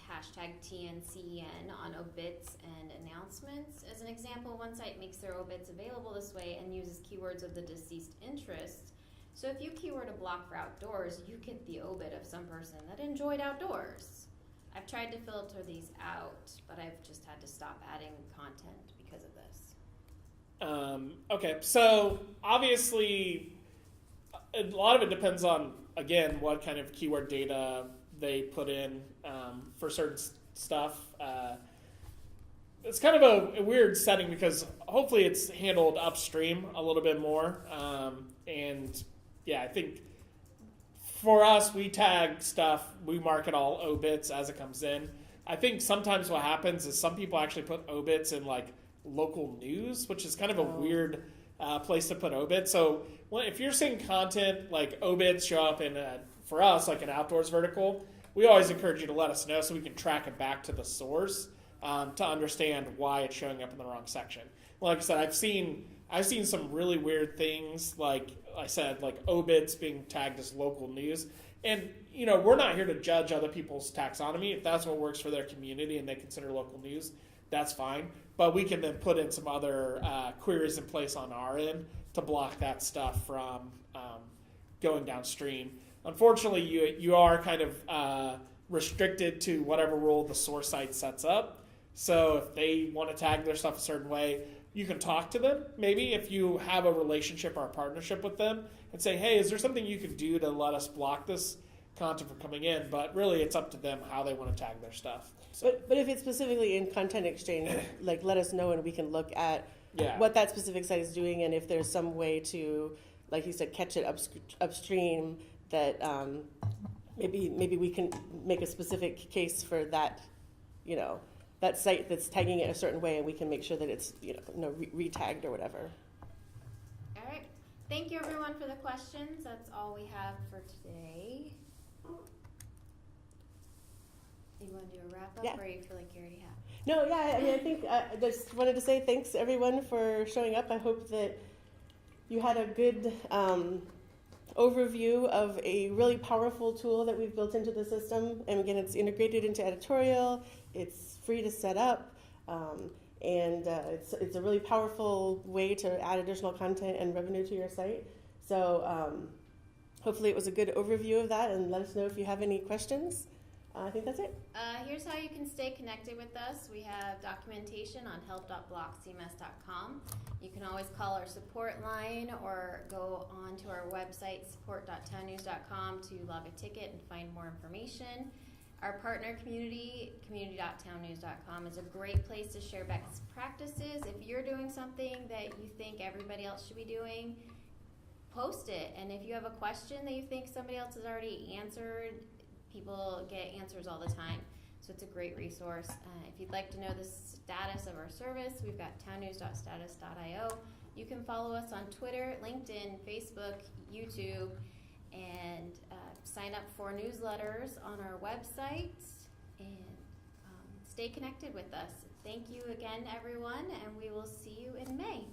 hashtag TNCEN on obits and announcements? As an example, one site makes their obits available this way and uses keywords of the deceased interest. So if you keyword a block for outdoors, you get the obit of some person that enjoyed outdoors. I've tried to filter these out, but I've just had to stop adding content because of this. Okay, so obviously a lot of it depends on, again, what kind of keyword data they put in for certain stuff. It's kind of a weird setting because hopefully it's handled upstream a little bit more. And yeah, I think for us, we tag stuff, we mark it all obits as it comes in. I think sometimes what happens is some people actually put obits in like local news, which is kind of a weird place to put obits. So if you're seeing content like obits show up in, for us, like an outdoors vertical, we always encourage you to let us know so we can track it back to the source to understand why it's showing up in the wrong section. Like I said, I've seen some really weird things, like I said, like obits being tagged as local news. And, we're not here to judge other people's taxonomy. If that's what works for their community and they consider local news, that's fine. But we can then put in some other queries in place on our end to block that stuff from going downstream. Unfortunately, you are kind of restricted to whatever rule the source site sets up. So if they want to tag their stuff a certain way, you can talk to them, maybe if you have a relationship or a partnership with them, and say, hey, is there something you can do to let us block this content from coming in? But really, it's up to them how they want to tag their stuff. So. But if it's specifically in content exchange, like let us know and we can look at what that specific site is doing and if there's some way to, like you said, catch it upstream that maybe we can make a specific case for that, that site that's tagging it a certain way, and we can make sure that it's re-tagged or whatever. All right. Thank you, everyone, for the questions. That's all we have for today. You want to do a wrap-up, or you feel like you already have? No, I think I just wanted to say thanks, everyone, for showing up. I hope that you had a good overview of a really powerful tool that we've built into the system. And again, it's integrated into Editorial. It's free to set up. And it's a really powerful way to add additional content and revenue to your site. So hopefully it was a good overview of that, and let us know if you have any questions. I think that's it. Here's how you can stay connected with us. We have documentation on help.blockcms.com. You can always call our support line or go on to our website, support.townnews.com, to log a ticket and find more information. Our partner community, community.townnews.com, is a great place to share best practices. If you're doing something that you think everybody else should be doing, post it. And if you have a question that you think somebody else has already answered, people get answers all the time. So it's a great resource. If you'd like to know the status of our service, we've got townnews.status.io. You can follow us on Twitter, LinkedIn, Facebook, YouTube, and sign up for newsletters on our website, and stay connected with us. Thank you again, everyone, and we will see you in May.